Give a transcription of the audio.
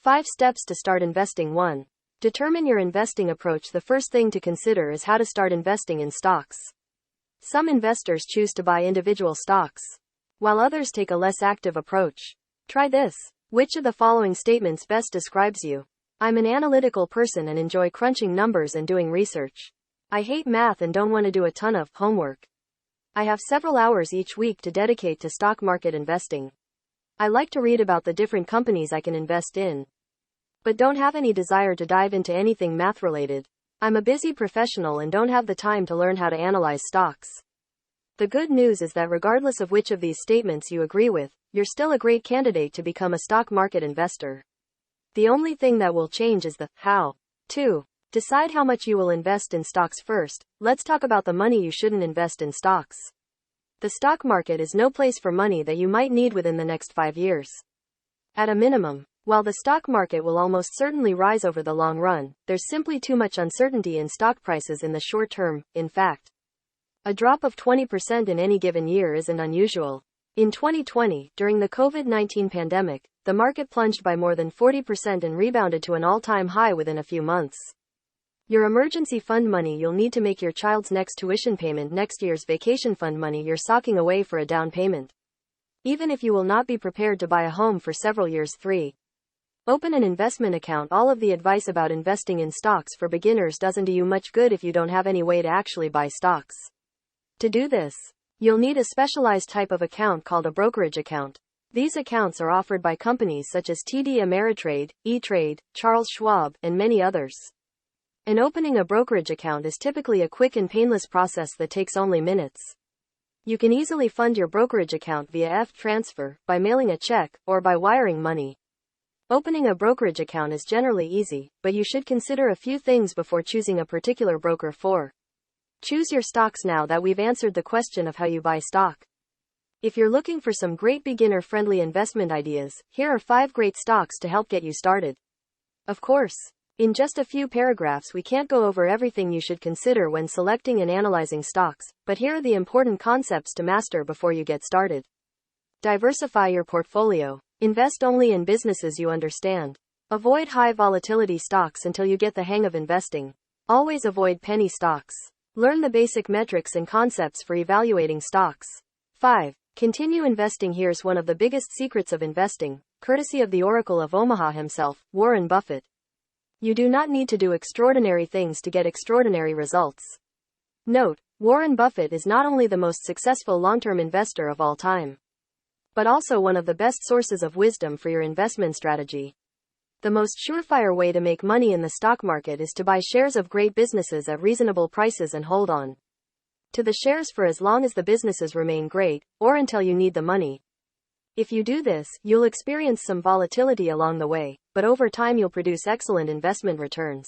5 steps to start investing. 1. Determine your investing approach. The first thing to consider is how to start investing in stocks. Some investors choose to buy individual stocks, while others take a less active approach. Try this. Which of the following statements best describes you? I'm an analytical person and enjoy crunching numbers and doing research. I hate math and don't want to do a ton of homework. I have several hours each week to dedicate to stock market investing. I like to read about the different companies I can invest in, but don't have any desire to dive into anything math related. I'm a busy professional and don't have the time to learn how to analyze stocks. The good news is that regardless of which of these statements you agree with, you're still a great candidate to become a stock market investor. The only thing that will change is the how. 2. Decide how much you will invest in stocks. First, let's talk about the money you shouldn't invest in stocks. The stock market is no place for money that you might need within the next 5 years. At a minimum, while the stock market will almost certainly rise over the long run, there's simply too much uncertainty in stock prices in the short term. In fact, a drop of 20% in any given year isn't unusual. In 2020, during the COVID-19 pandemic, the market plunged by more than 40% and rebounded to an all-time high within a few months. Your emergency fund money you'll need to make your child's next tuition payment, next year's vacation fund money you're socking away for a down payment. Even if you will not be prepared to buy a home for several years. 3. Open an investment account. All of the advice about investing in stocks for beginners doesn't do you much good if you don't have any way to actually buy stocks. To do this, you'll need a specialized type of account called a brokerage account. These accounts are offered by companies such as TD Ameritrade, E-Trade, Charles Schwab, and many others. And opening a brokerage account is typically a quick and painless process that takes only minutes. You can easily fund your brokerage account via EFT transfer, by mailing a check, or by wiring money. Opening a brokerage account is generally easy, but you should consider a few things before choosing a particular broker. 4. Choose your stocks. Now that we've answered the question of how you buy stock, if you're looking for some great beginner-friendly investment ideas, here are 5 great stocks to help get you started. Of course, in just a few paragraphs we can't go over everything you should consider when selecting and analyzing stocks, but here are the important concepts to master before you get started. Diversify your portfolio. Invest only in businesses you understand. Avoid high volatility stocks until you get the hang of investing. Always avoid penny stocks. Learn the basic metrics and concepts for evaluating stocks. 5. Continue investing. Here's one of the biggest secrets of investing, courtesy of the Oracle of Omaha himself, Warren Buffett. You do not need to do extraordinary things to get extraordinary results. Note, Warren Buffett is not only the most successful long-term investor of all time, but also one of the best sources of wisdom for your investment strategy. The most surefire way to make money in the stock market is to buy shares of great businesses at reasonable prices and hold on to the shares for as long as the businesses remain great, or until you need the money. If you do this, you'll experience some volatility along the way, but over time you'll produce excellent investment returns.